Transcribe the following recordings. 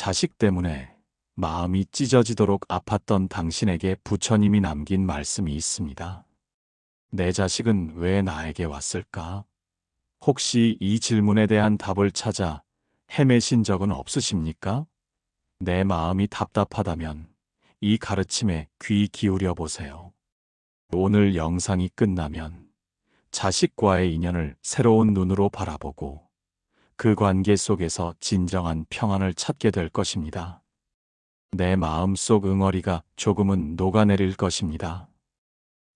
자식 때문에 마음이 찢어지도록 아팠던 당신에게 부처님이 남긴 말씀이 있습니다. 내 자식은 왜 나에게 왔을까? 혹시 이 질문에 대한 답을 찾아 헤매신 적은 없으십니까? 내 마음이 답답하다면 이 가르침에 귀 기울여 보세요. 오늘 영상이 끝나면 자식과의 인연을 새로운 눈으로 바라보고 그 관계 속에서 진정한 평안을 찾게 될 것입니다. 내 마음속 응어리가 조금은 녹아내릴 것입니다.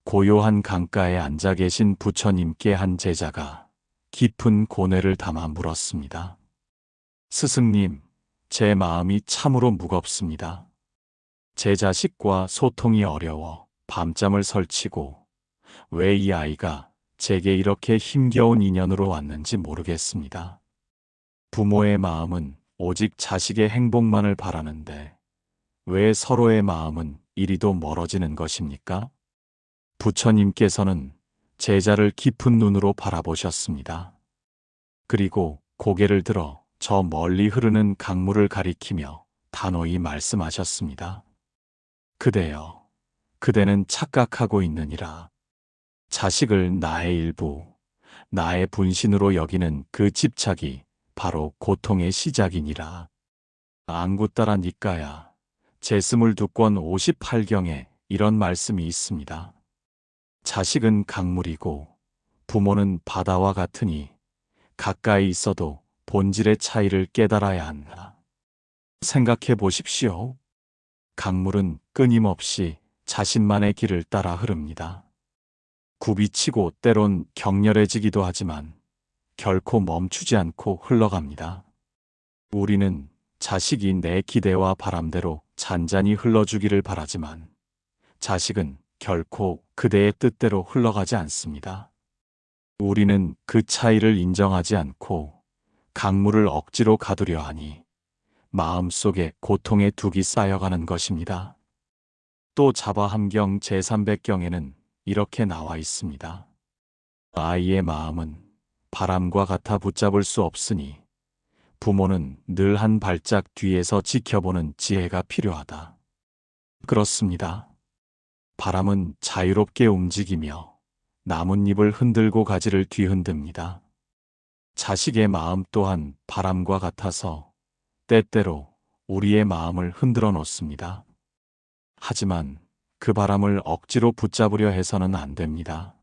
고요한 강가에 앉아 계신 부처님께 한 제자가 깊은 고뇌를 담아 물었습니다. 스승님, 제 마음이 참으로 무겁습니다. 제 자식과 소통이 어려워 밤잠을 설치고 왜 이 아이가 제게 이렇게 힘겨운 인연으로 왔는지 모르겠습니다. 부모의 마음은 오직 자식의 행복만을 바라는데 왜 서로의 마음은 이리도 멀어지는 것입니까? 부처님께서는 제자를 깊은 눈으로 바라보셨습니다. 그리고 고개를 들어 저 멀리 흐르는 강물을 가리키며 단호히 말씀하셨습니다. 그대여, 그대는 착각하고 있느니라. 자식을 나의 일부, 나의 분신으로 여기는 그 집착이 바로 고통의 시작이니라. 안구따라 니까야 제22권 58경에 이런 말씀이 있습니다. 자식은 강물이고 부모는 바다와 같으니 가까이 있어도 본질의 차이를 깨달아야 한다. 생각해 보십시오. 강물은 끊임없이 자신만의 길을 따라 흐릅니다. 굽이치고 때론 격렬해지기도 하지만 결코 멈추지 않고 흘러갑니다. 우리는 자식이 내 기대와 바람대로 잔잔히 흘러주기를 바라지만 자식은 결코 그대의 뜻대로 흘러가지 않습니다. 우리는 그 차이를 인정하지 않고 강물을 억지로 가두려 하니 마음속에 고통의 둑이 쌓여가는 것입니다. 또 자바함경 제300경에는 이렇게 나와 있습니다. 아이의 마음은 바람과 같아 붙잡을 수 없으니 부모는 늘 한 발짝 뒤에서 지켜보는 지혜가 필요하다. 그렇습니다. 바람은 자유롭게 움직이며 나뭇잎을 흔들고 가지를 뒤흔듭니다. 자식의 마음 또한 바람과 같아서 때때로 우리의 마음을 흔들어 놓습니다. 하지만 그 바람을 억지로 붙잡으려 해서는 안 됩니다.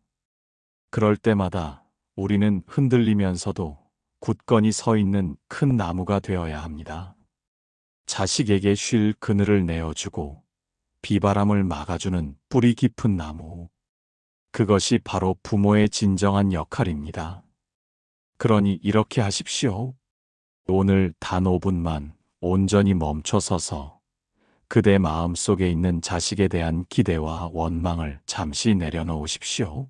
그럴 때마다 우리는 흔들리면서도 굳건히 서 있는 큰 나무가 되어야 합니다. 자식에게 쉴 그늘을 내어주고 비바람을 막아주는 뿌리 깊은 나무. 그것이 바로 부모의 진정한 역할입니다. 그러니 이렇게 하십시오. 오늘 단 5분만 온전히 멈춰서서 그대 마음 속에 있는 자식에 대한 기대와 원망을 잠시 내려놓으십시오.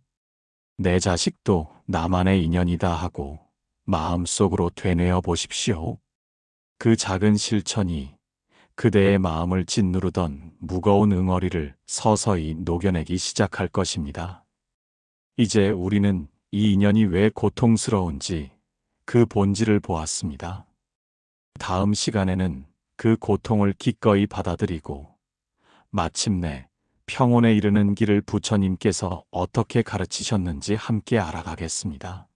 내 자식도 나만의 인연이다 하고 마음속으로 되뇌어 보십시오. 그 작은 실천이 그대의 마음을 짓누르던 무거운 응어리를 서서히 녹여내기 시작할 것입니다. 이제 우리는 이 인연이 왜 고통스러운지 그 본질을 보았습니다. 다음 시간에는 그 고통을 기꺼이 받아들이고 마침내 평온에 이르는 길을 부처님께서 어떻게 가르치셨는지 함께 알아가겠습니다.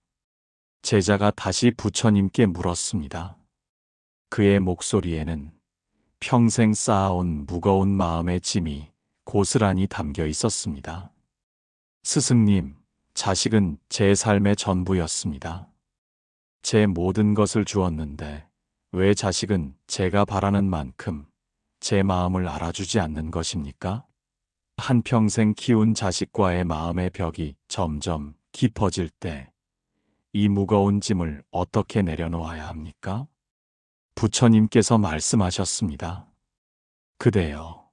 제자가 다시 부처님께 물었습니다. 그의 목소리에는 평생 쌓아온 무거운 마음의 짐이 고스란히 담겨 있었습니다. 스승님, 자식은 제 삶의 전부였습니다. 제 모든 것을 주었는데 왜 자식은 제가 바라는 만큼 제 마음을 알아주지 않는 것입니까? 한평생 키운 자식과의 마음의 벽이 점점 깊어질 때 이 무거운 짐을 어떻게 내려놓아야 합니까? 부처님께서 말씀하셨습니다. 그대여,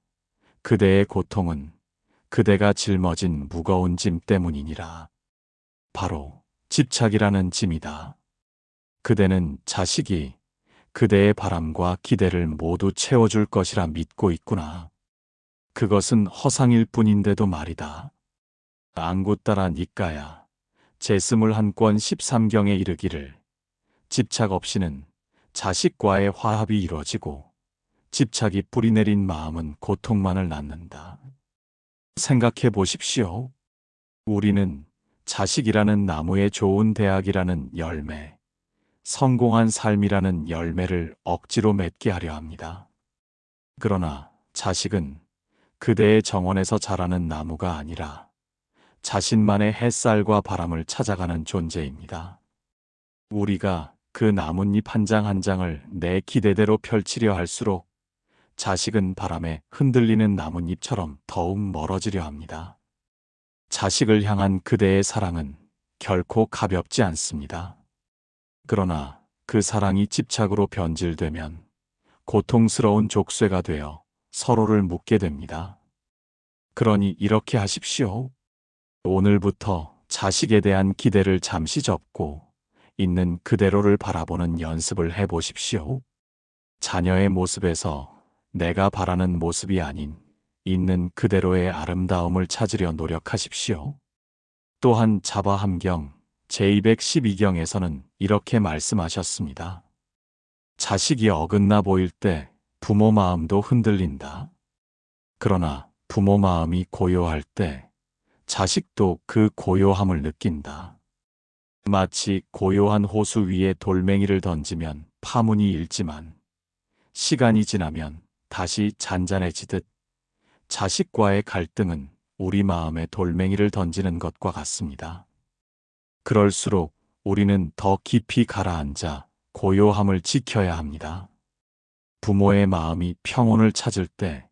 그대의 고통은 그대가 짊어진 무거운 짐 때문이니라. 바로 집착이라는 짐이다. 그대는 자식이 그대의 바람과 기대를 모두 채워줄 것이라 믿고 있구나. 그것은 허상일 뿐인데도 말이다. 안구따라 니까야 제21권 13경에 이르기를 집착 없이는 자식과의 화합이 이루어지고 집착이 뿌리내린 마음은 고통만을 낳는다. 생각해 보십시오. 우리는 자식이라는 나무에 좋은 대학이라는 열매, 성공한 삶이라는 열매를 억지로 맺게 하려 합니다. 그러나 자식은 그대의 정원에서 자라는 나무가 아니라 자신만의 햇살과 바람을 찾아가는 존재입니다. 우리가 그 나뭇잎 한 장 한 장을 내 기대대로 펼치려 할수록 자식은 바람에 흔들리는 나뭇잎처럼 더욱 멀어지려 합니다. 자식을 향한 그대의 사랑은 결코 가볍지 않습니다. 그러나 그 사랑이 집착으로 변질되면 고통스러운 족쇄가 되어 서로를 묶게 됩니다. 그러니 이렇게 하십시오. 오늘부터 자식에 대한 기대를 잠시 접고 있는 그대로를 바라보는 연습을 해보십시오. 자녀의 모습에서 내가 바라는 모습이 아닌 있는 그대로의 아름다움을 찾으려 노력하십시오. 또한 자바함경 제212경에서는 이렇게 말씀하셨습니다. 자식이 어긋나 보일 때 부모 마음도 흔들린다. 그러나 부모 마음이 고요할 때 자식도 그 고요함을 느낀다. 마치 고요한 호수 위에 돌멩이를 던지면 파문이 일지만 시간이 지나면 다시 잔잔해지듯 자식과의 갈등은 우리 마음에 돌멩이를 던지는 것과 같습니다. 그럴수록 우리는 더 깊이 가라앉아 고요함을 지켜야 합니다. 부모의 마음이 평온을 찾을 때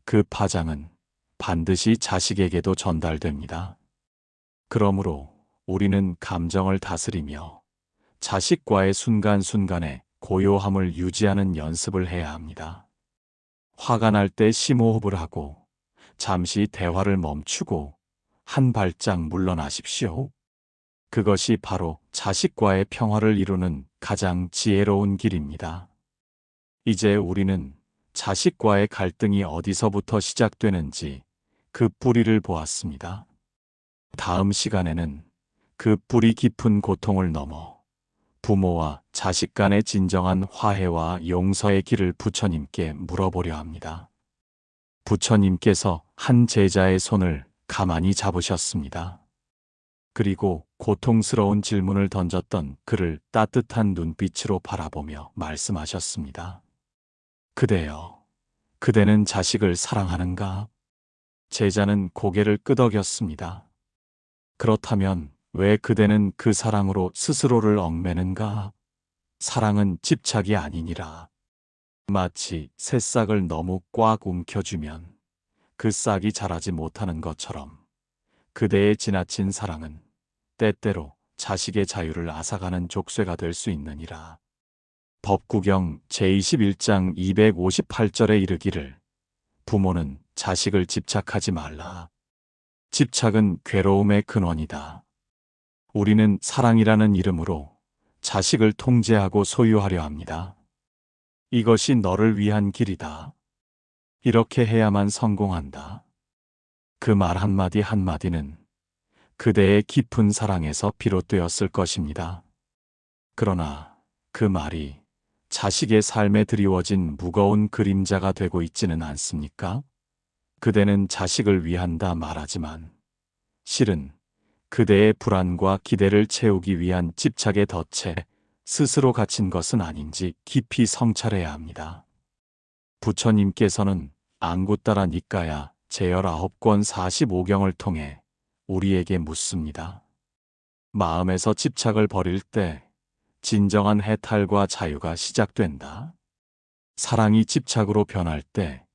그 파장은 반드시 자식에게도 전달됩니다. 그러므로 우리는 감정을 다스리며 자식과의 순간순간에 고요함을 유지하는 연습을 해야 합니다. 화가 날 때 심호흡을 하고 잠시 대화를 멈추고 한 발짝 물러나십시오. 그것이 바로 자식과의 평화를 이루는 가장 지혜로운 길입니다. 이제 우리는 자식과의 갈등이 어디서부터 시작되는지 그 뿌리를 보았습니다. 다음 시간에는 그 뿌리 깊은 고통을 넘어 부모와 자식 간의 진정한 화해와 용서의 길을 부처님께 물어보려 합니다. 부처님께서 한 제자의 손을 가만히 잡으셨습니다. 그리고 고통스러운 질문을 던졌던 그를 따뜻한 눈빛으로 바라보며 말씀하셨습니다. 그대여, 그대는 자식을 사랑하는가? 제자는 고개를 끄덕였습니다. 그렇다면 왜 그대는 그 사랑으로 스스로를 얽매는가? 사랑은 집착이 아니니라. 마치 새싹을 너무 꽉 움켜쥐면 그 싹이 자라지 못하는 것처럼 그대의 지나친 사랑은 때때로 자식의 자유를 앗아가는 족쇄가 될 수 있느니라. 법구경 제21장 258절에 이르기를 부모는 자식을 집착하지 말라. 집착은 괴로움의 근원이다. 우리는 사랑이라는 이름으로 자식을 통제하고 소유하려 합니다. 이것이 너를 위한 길이다. 이렇게 해야만 성공한다. 그 말 한마디 한마디는 그대의 깊은 사랑에서 비롯되었을 것입니다. 그러나 그 말이 자식의 삶에 드리워진 무거운 그림자가 되고 있지는 않습니까? 그대는 자식을 위한다 말하지만 실은 그대의 불안과 기대를 채우기 위한 집착의 덫에 스스로 갇힌 것은 아닌지 깊이 성찰해야 합니다. 부처님께서는 앙구따라 니까야 제19권 45경을 통해 우리에게 묻습니다. 마음에서 집착을 버릴 때 진정한 해탈과 자유가 시작된다. 사랑이 집착으로 변할 때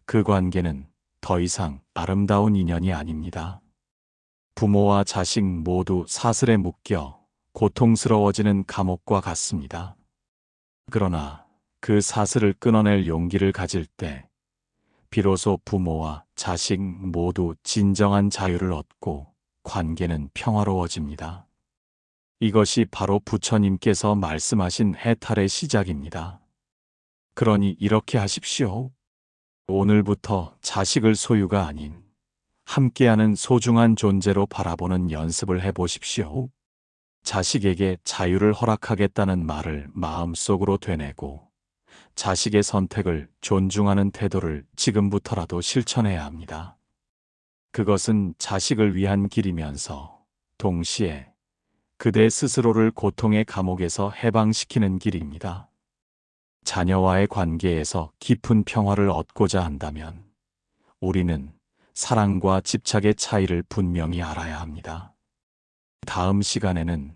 그 관계는 더 이상 아름다운 인연이 아닙니다. 부모와 자식 모두 사슬에 묶여 고통스러워지는 감옥과 같습니다. 그러나 그 사슬을 끊어낼 용기를 가질 때 비로소 부모와 자식 모두 진정한 자유를 얻고 관계는 평화로워집니다. 이것이 바로 부처님께서 말씀하신 해탈의 시작입니다. 그러니 이렇게 하십시오. 오늘부터 자식을 소유가 아닌 함께하는 소중한 존재로 바라보는 연습을 해보십시오. 자식에게 자유를 허락하겠다는 말을 마음속으로 되뇌고 자식의 선택을 존중하는 태도를 지금부터라도 실천해야 합니다. 그것은 자식을 위한 길이면서 동시에 그대 스스로를 고통의 감옥에서 해방시키는 길입니다. 자녀와의 관계에서 깊은 평화를 얻고자 한다면 우리는 사랑과 집착의 차이를 분명히 알아야 합니다. 다음 시간에는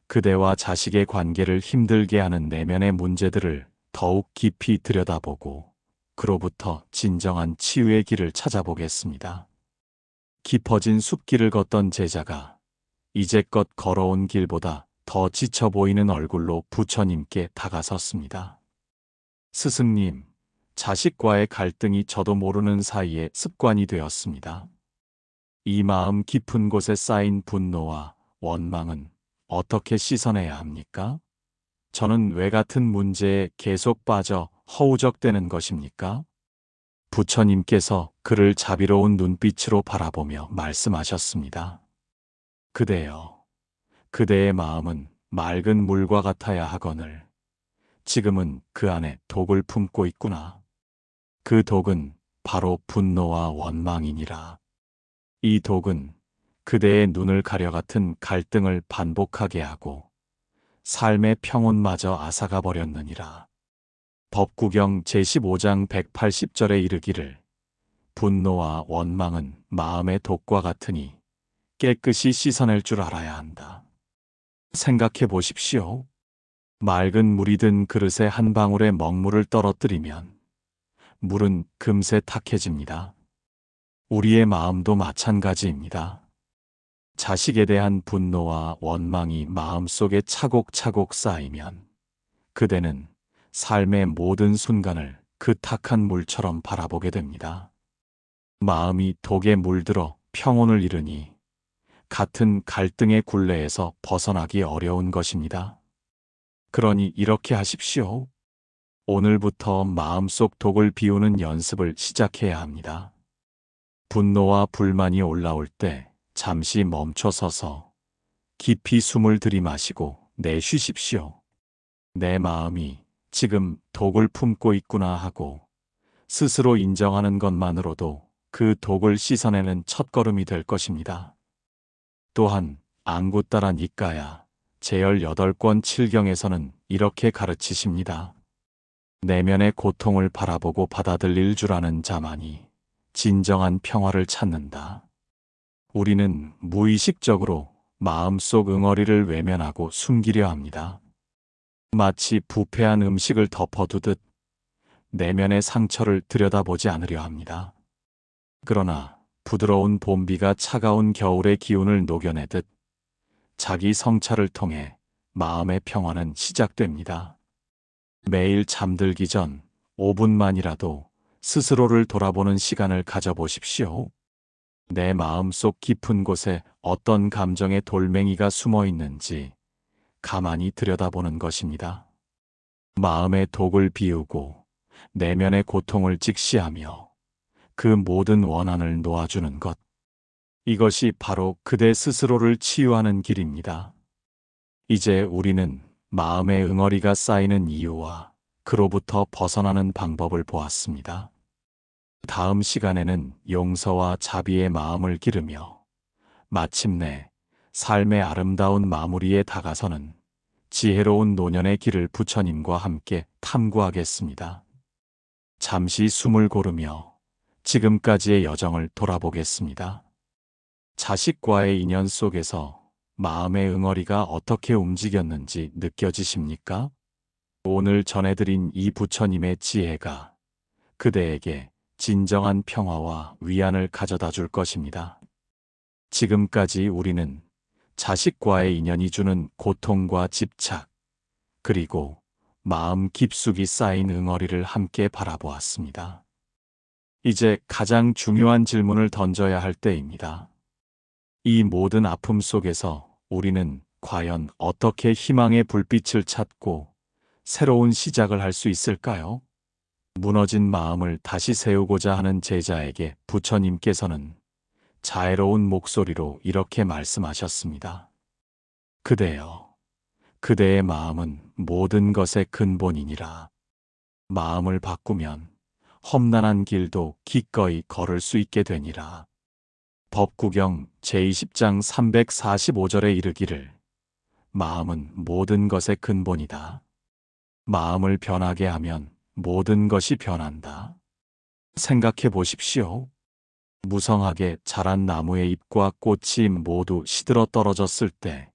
그대와 자식의 관계를 힘들게 하는 내면의 문제들을 더욱 깊이 들여다보고 그로부터 진정한 치유의 길을 찾아보겠습니다. 깊어진 숲길을 걷던 제자가 이제껏 걸어온 길보다 더 지쳐 보이는 얼굴로 부처님께 다가섰습니다. 스승님, 자식과의 갈등이 저도 모르는 사이에 습관이 되었습니다. 이 마음 깊은 곳에 쌓인 분노와 원망은 어떻게 씻어내야 합니까? 저는 왜 같은 문제에 계속 빠져 허우적대는 것입니까? 부처님께서 그를 자비로운 눈빛으로 바라보며 말씀하셨습니다. 그대여, 그대의 마음은 맑은 물과 같아야 하거늘 지금은 그 안에 독을 품고 있구나. 그 독은 바로 분노와 원망이니라. 이 독은 그대의 눈을 가려 같은 갈등을 반복하게 하고 삶의 평온마저 앗아가 버렸느니라. 법구경 제15장 180절에 이르기를 분노와 원망은 마음의 독과 같으니 깨끗이 씻어낼 줄 알아야 한다. 생각해 보십시오. 맑은 물이 든 그릇에 한 방울의 먹물을 떨어뜨리면 물은 금세 탁해집니다. 우리의 마음도 마찬가지입니다. 자식에 대한 분노와 원망이 마음속에 차곡차곡 쌓이면 그대는 삶의 모든 순간을 그 탁한 물처럼 바라보게 됩니다. 마음이 독에 물들어 평온을 잃으니 같은 갈등의 굴레에서 벗어나기 어려운 것입니다. 그러니 이렇게 하십시오. 오늘부터 마음속 독을 비우는 연습을 시작해야 합니다. 분노와 불만이 올라올 때 잠시 멈춰서서 깊이 숨을 들이마시고 내쉬십시오. 내 마음이 지금 독을 품고 있구나 하고 스스로 인정하는 것만으로도 그 독을 씻어내는 첫걸음이 될 것입니다. 또한 안굿따라 니까야 제18권 7경에서는 이렇게 가르치십니다. 내면의 고통을 바라보고 받아들일 줄 아는 자만이 진정한 평화를 찾는다. 우리는 무의식적으로 마음속 응어리를 외면하고 숨기려 합니다. 마치 부패한 음식을 덮어두듯 내면의 상처를 들여다보지 않으려 합니다. 그러나 부드러운 봄비가 차가운 겨울의 기운을 녹여내듯 자기 성찰을 통해 마음의 평화는 시작됩니다. 매일 잠들기 전 5분만이라도 스스로를 돌아보는 시간을 가져보십시오. 내 마음속 깊은 곳에 어떤 감정의 돌멩이가 숨어 있는지 가만히 들여다보는 것입니다. 마음의 독을 비우고 내면의 고통을 직시하며 그 모든 원한을 놓아주는 것. 이것이 바로 그대 스스로를 치유하는 길입니다. 이제 우리는 마음의 응어리가 쌓이는 이유와 그로부터 벗어나는 방법을 보았습니다. 다음 시간에는 용서와 자비의 마음을 기르며 마침내 삶의 아름다운 마무리에 다가서는 지혜로운 노년의 길을 부처님과 함께 탐구하겠습니다. 잠시 숨을 고르며 지금까지의 여정을 돌아보겠습니다. 자식과의 인연 속에서 마음의 응어리가 어떻게 움직였는지 느껴지십니까? 오늘 전해드린 이 부처님의 지혜가 그대에게 진정한 평화와 위안을 가져다 줄 것입니다. 지금까지 우리는 자식과의 인연이 주는 고통과 집착, 그리고 마음 깊숙이 쌓인 응어리를 함께 바라보았습니다. 이제 가장 중요한 질문을 던져야 할 때입니다. 이 모든 아픔 속에서 우리는 과연 어떻게 희망의 불빛을 찾고 새로운 시작을 할 수 있을까요? 무너진 마음을 다시 세우고자 하는 제자에게 부처님께서는 자애로운 목소리로 이렇게 말씀하셨습니다. 그대여, 그대의 마음은 모든 것의 근본이니라. 마음을 바꾸면 험난한 길도 기꺼이 걸을 수 있게 되니라. 법구경 제20장 345절에 이르기를 마음은 모든 것의 근본이다. 마음을 변하게 하면 모든 것이 변한다. 생각해 보십시오. 무성하게 자란 나무의 잎과 꽃이 모두 시들어 떨어졌을 때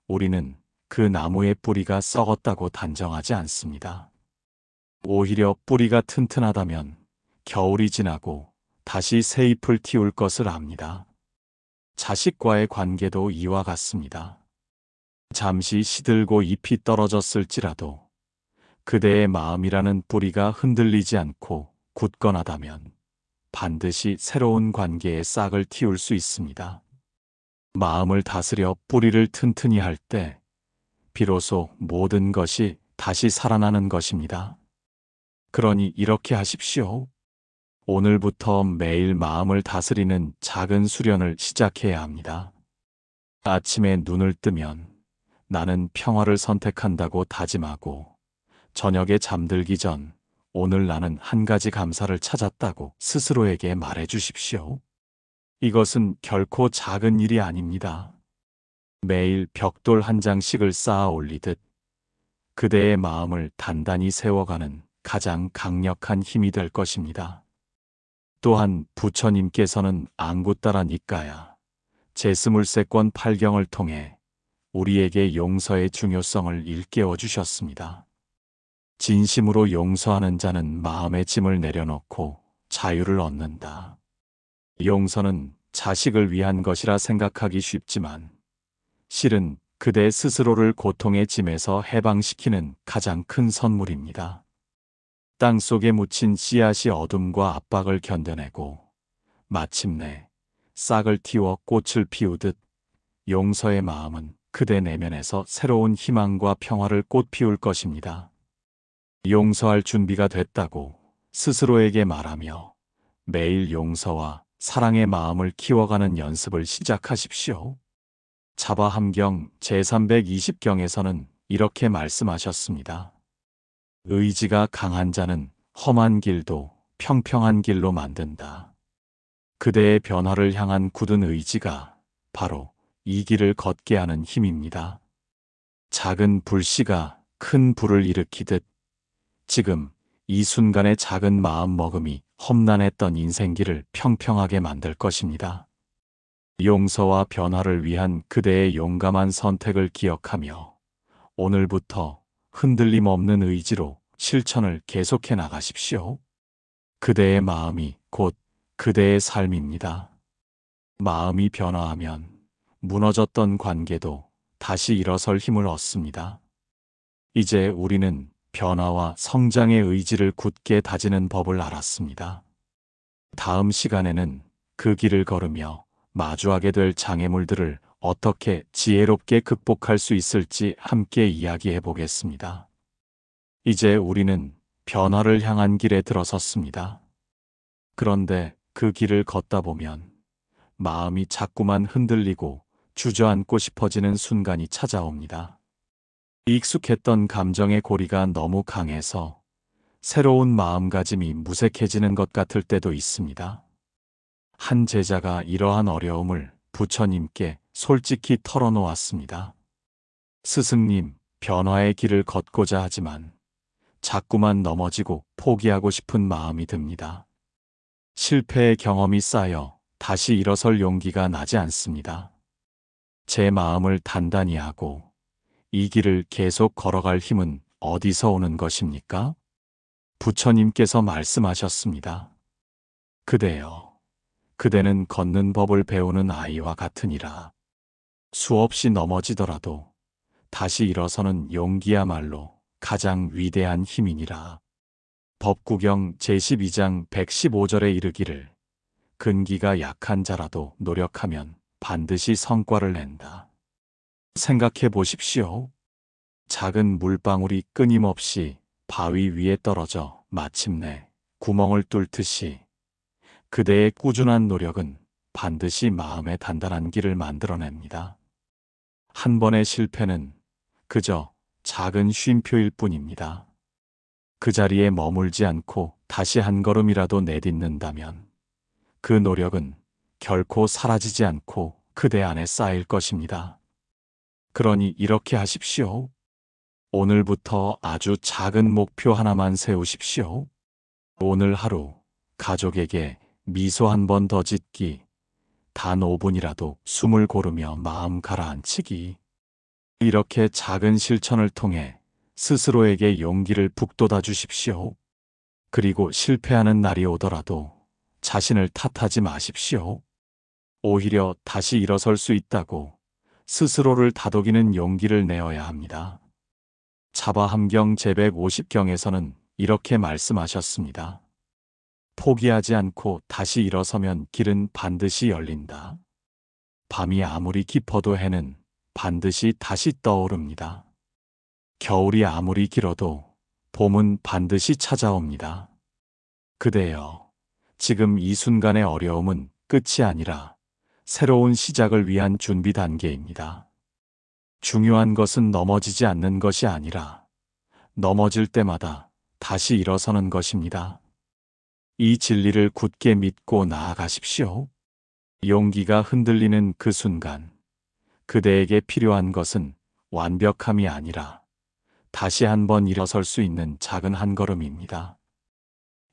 우리는 그 나무의 뿌리가 썩었다고 단정하지 않습니다. 오히려 뿌리가 튼튼하다면 겨울이 지나고 다시 새 잎을 틔울 것을 압니다. 자식과의 관계도 이와 같습니다. 잠시 시들고 잎이 떨어졌을지라도 그대의 마음이라는 뿌리가 흔들리지 않고 굳건하다면 반드시 새로운 관계의 싹을 틔울 수 있습니다. 마음을 다스려 뿌리를 튼튼히 할 때 비로소 모든 것이 다시 살아나는 것입니다. 그러니 이렇게 하십시오. 오늘부터 매일 마음을 다스리는 작은 수련을 시작해야 합니다. 아침에 눈을 뜨면 나는 평화를 선택한다고 다짐하고 저녁에 잠들기 전 오늘 나는 한 가지 감사를 찾았다고 스스로에게 말해 주십시오. 이것은 결코 작은 일이 아닙니다. 매일 벽돌 한 장씩을 쌓아 올리듯 그대의 마음을 단단히 세워가는 가장 강력한 힘이 될 것입니다. 또한 부처님께서는 안구따라 니까야 제23권 8경을 통해 우리에게 용서의 중요성을 일깨워 주셨습니다. 진심으로 용서하는 자는 마음의 짐을 내려놓고 자유를 얻는다. 용서는 자식을 위한 것이라 생각하기 쉽지만 실은 그대 스스로를 고통의 짐에서 해방시키는 가장 큰 선물입니다. 땅 속에 묻힌 씨앗이 어둠과 압박을 견뎌내고 마침내 싹을 틔워 꽃을 피우듯 용서의 마음은 그대 내면에서 새로운 희망과 평화를 꽃피울 것입니다. 용서할 준비가 됐다고 스스로에게 말하며 매일 용서와 사랑의 마음을 키워가는 연습을 시작하십시오. 자바함경 제320경에서는 이렇게 말씀하셨습니다. 의지가 강한 자는 험한 길도 평평한 길로 만든다. 그대의 변화를 향한 굳은 의지가 바로 이 길을 걷게 하는 힘입니다. 작은 불씨가 큰 불을 일으키듯 지금 이 순간의 작은 마음먹음이 험난했던 인생길을 평평하게 만들 것입니다. 용서와 변화를 위한 그대의 용감한 선택을 기억하며 오늘부터 흔들림 없는 의지로 실천을 계속해 나가십시오. 그대의 마음이 곧 그대의 삶입니다. 마음이 변화하면 무너졌던 관계도 다시 일어설 힘을 얻습니다. 이제 우리는 변화와 성장의 의지를 굳게 다지는 법을 알았습니다. 다음 시간에는 그 길을 걸으며 마주하게 될 장애물들을 어떻게 지혜롭게 극복할 수 있을지 함께 이야기해 보겠습니다. 이제 우리는 변화를 향한 길에 들어섰습니다. 그런데 그 길을 걷다 보면 마음이 자꾸만 흔들리고 주저앉고 싶어지는 순간이 찾아옵니다. 익숙했던 감정의 고리가 너무 강해서 새로운 마음가짐이 무색해지는 것 같을 때도 있습니다. 한 제자가 이러한 어려움을 부처님께 솔직히 털어놓았습니다. 스승님, 변화의 길을 걷고자 하지만 자꾸만 넘어지고 포기하고 싶은 마음이 듭니다. 실패의 경험이 쌓여 다시 일어설 용기가 나지 않습니다. 제 마음을 단단히 하고 이 길을 계속 걸어갈 힘은 어디서 오는 것입니까? 부처님께서 말씀하셨습니다. 그대여, 그대는 걷는 법을 배우는 아이와 같으니라. 수없이 넘어지더라도 다시 일어서는 용기야말로 가장 위대한 힘이니라. 법구경 제12장 115절에 이르기를 근기가 약한 자라도 노력하면 반드시 성과를 낸다. 생각해 보십시오. 작은 물방울이 끊임없이 바위 위에 떨어져 마침내 구멍을 뚫듯이 그대의 꾸준한 노력은 반드시 마음의 단단한 길을 만들어냅니다. 한 번의 실패는 그저 작은 쉼표일 뿐입니다. 그 자리에 머물지 않고 다시 한 걸음이라도 내딛는다면 그 노력은 결코 사라지지 않고 그대 안에 쌓일 것입니다. 그러니 이렇게 하십시오. 오늘부터 아주 작은 목표 하나만 세우십시오. 오늘 하루 가족에게 미소 한 번 더 짓기, 단 5분이라도 숨을 고르며 마음 가라앉히기. 이렇게 작은 실천을 통해 스스로에게 용기를 북돋아 주십시오. 그리고 실패하는 날이 오더라도 자신을 탓하지 마십시오. 오히려 다시 일어설 수 있다고 스스로를 다독이는 용기를 내어야 합니다. 자바함경 제150경에서는 이렇게 말씀하셨습니다. 포기하지 않고 다시 일어서면 길은 반드시 열린다. 밤이 아무리 깊어도 해는 반드시 다시 떠오릅니다. 겨울이 아무리 길어도 봄은 반드시 찾아옵니다. 그대여, 지금 이 순간의 어려움은 끝이 아니라 새로운 시작을 위한 준비 단계입니다. 중요한 것은 넘어지지 않는 것이 아니라 넘어질 때마다 다시 일어서는 것입니다. 이 진리를 굳게 믿고 나아가십시오. 용기가 흔들리는 그 순간, 그대에게 필요한 것은 완벽함이 아니라 다시 한번 일어설 수 있는 작은 한 걸음입니다.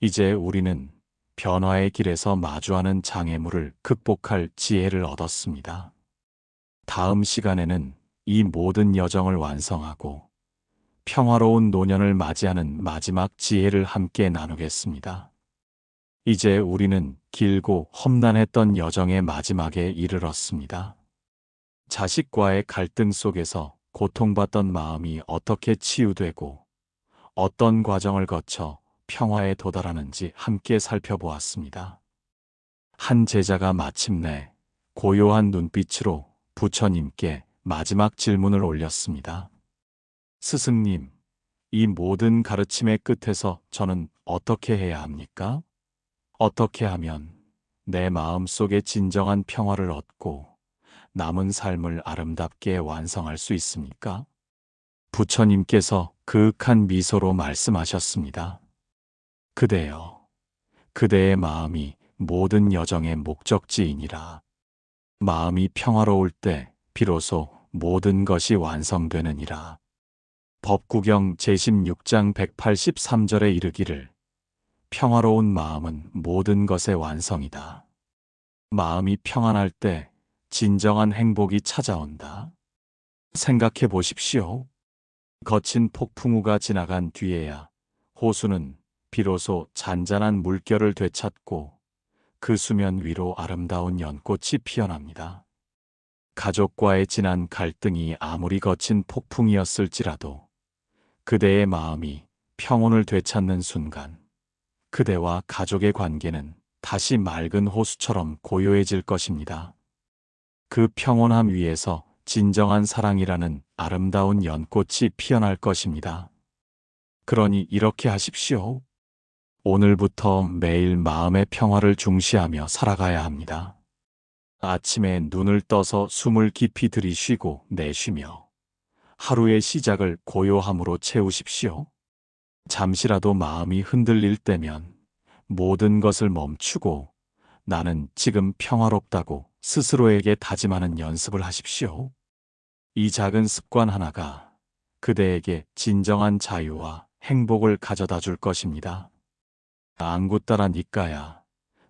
이제 우리는 변화의 길에서 마주하는 장애물을 극복할 지혜를 얻었습니다. 다음 시간에는 이 모든 여정을 완성하고 평화로운 노년을 맞이하는 마지막 지혜를 함께 나누겠습니다. 이제 우리는 길고 험난했던 여정의 마지막에 이르렀습니다. 자식과의 갈등 속에서 고통받던 마음이 어떻게 치유되고 어떤 과정을 거쳐 평화에 도달하는지 함께 살펴보았습니다. 한 제자가 마침내 고요한 눈빛으로 부처님께 마지막 질문을 올렸습니다. 스승님, 이 모든 가르침의 끝에서 저는 어떻게 해야 합니까? 어떻게 하면 내 마음 속에 진정한 평화를 얻고 남은 삶을 아름답게 완성할 수 있습니까? 부처님께서 그윽한 미소로 말씀하셨습니다. 그대여, 그대의 마음이 모든 여정의 목적지이니라. 마음이 평화로울 때 비로소 모든 것이 완성되느니라. 법구경 제16장 183절에 이르기를 평화로운 마음은 모든 것의 완성이다. 마음이 평안할 때 진정한 행복이 찾아온다. 생각해 보십시오. 거친 폭풍우가 지나간 뒤에야 호수는 비로소 잔잔한 물결을 되찾고 그 수면 위로 아름다운 연꽃이 피어납니다. 가족과의 진한 갈등이 아무리 거친 폭풍이었을지라도 그대의 마음이 평온을 되찾는 순간 그대와 가족의 관계는 다시 맑은 호수처럼 고요해질 것입니다. 그 평온함 위에서 진정한 사랑이라는 아름다운 연꽃이 피어날 것입니다. 그러니 이렇게 하십시오. 오늘부터 매일 마음의 평화를 중시하며 살아가야 합니다. 아침에 눈을 떠서 숨을 깊이 들이쉬고 내쉬며 하루의 시작을 고요함으로 채우십시오. 잠시라도 마음이 흔들릴 때면 모든 것을 멈추고 나는 지금 평화롭다고 스스로에게 다짐하는 연습을 하십시오. 이 작은 습관 하나가 그대에게 진정한 자유와 행복을 가져다 줄 것입니다. 앙구따라 니까야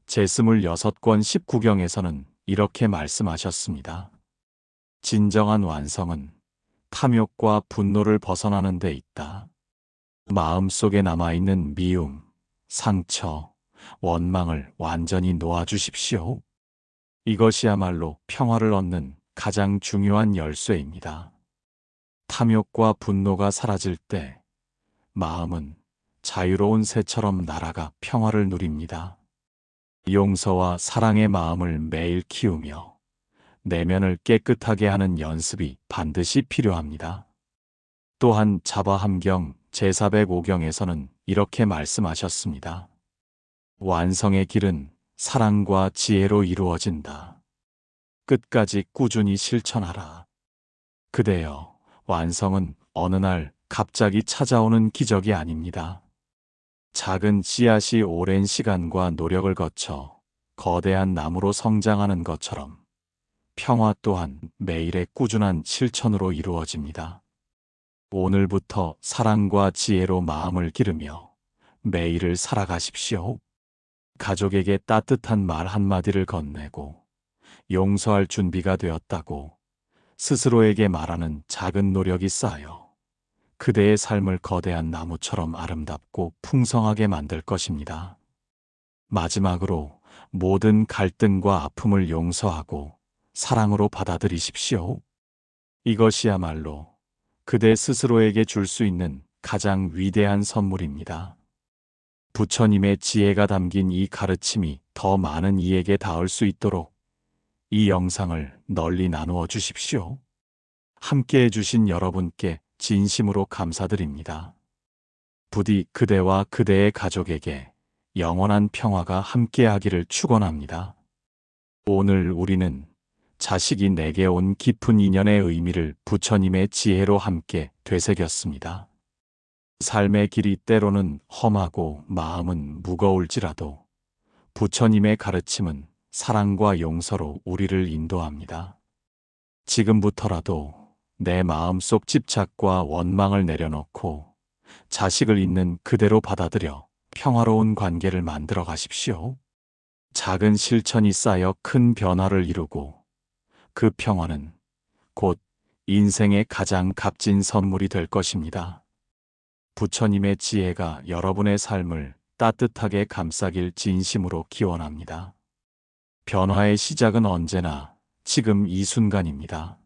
제26권 19경에서는 이렇게 말씀하셨습니다. 진정한 완성은 탐욕과 분노를 벗어나는 데 있다. 마음속에 남아있는 미움, 상처, 원망을 완전히 놓아주십시오. 이것이야말로 평화를 얻는 가장 중요한 열쇠입니다. 탐욕과 분노가 사라질 때 마음은 자유로운 새처럼 날아가 평화를 누립니다. 용서와 사랑의 마음을 매일 키우며 내면을 깨끗하게 하는 연습이 반드시 필요합니다. 또한 자바함경 제405경에서는 이렇게 말씀하셨습니다. 완성의 길은 사랑과 지혜로 이루어진다. 끝까지 꾸준히 실천하라. 그대여, 완성은 어느 날 갑자기 찾아오는 기적이 아닙니다. 작은 씨앗이 오랜 시간과 노력을 거쳐 거대한 나무로 성장하는 것처럼 평화 또한 매일의 꾸준한 실천으로 이루어집니다. 오늘부터 사랑과 지혜로 마음을 기르며 매일을 살아가십시오. 가족에게 따뜻한 말 한마디를 건네고 용서할 준비가 되었다고 스스로에게 말하는 작은 노력이 쌓여 그대의 삶을 거대한 나무처럼 아름답고 풍성하게 만들 것입니다. 마지막으로 모든 갈등과 아픔을 용서하고 사랑으로 받아들이십시오. 이것이야말로 그대 스스로에게 줄 수 있는 가장 위대한 선물입니다. 부처님의 지혜가 담긴 이 가르침이 더 많은 이에게 닿을 수 있도록 이 영상을 널리 나누어 주십시오. 함께 해주신 여러분께 진심으로 감사드립니다. 부디 그대와 그대의 가족에게 영원한 평화가 함께하기를 축원합니다. 오늘 우리는 자식이 내게 온 깊은 인연의 의미를 부처님의 지혜로 함께 되새겼습니다. 삶의 길이 때로는 험하고 마음은 무거울지라도 부처님의 가르침은 사랑과 용서로 우리를 인도합니다. 지금부터라도 내 마음속 집착과 원망을 내려놓고 자식을 있는 그대로 받아들여 평화로운 관계를 만들어 가십시오. 작은 실천이 쌓여 큰 변화를 이루고 그 평화는 곧 인생의 가장 값진 선물이 될 것입니다. 부처님의 지혜가 여러분의 삶을 따뜻하게 감싸길 진심으로 기원합니다. 변화의 시작은 언제나 지금 이 순간입니다.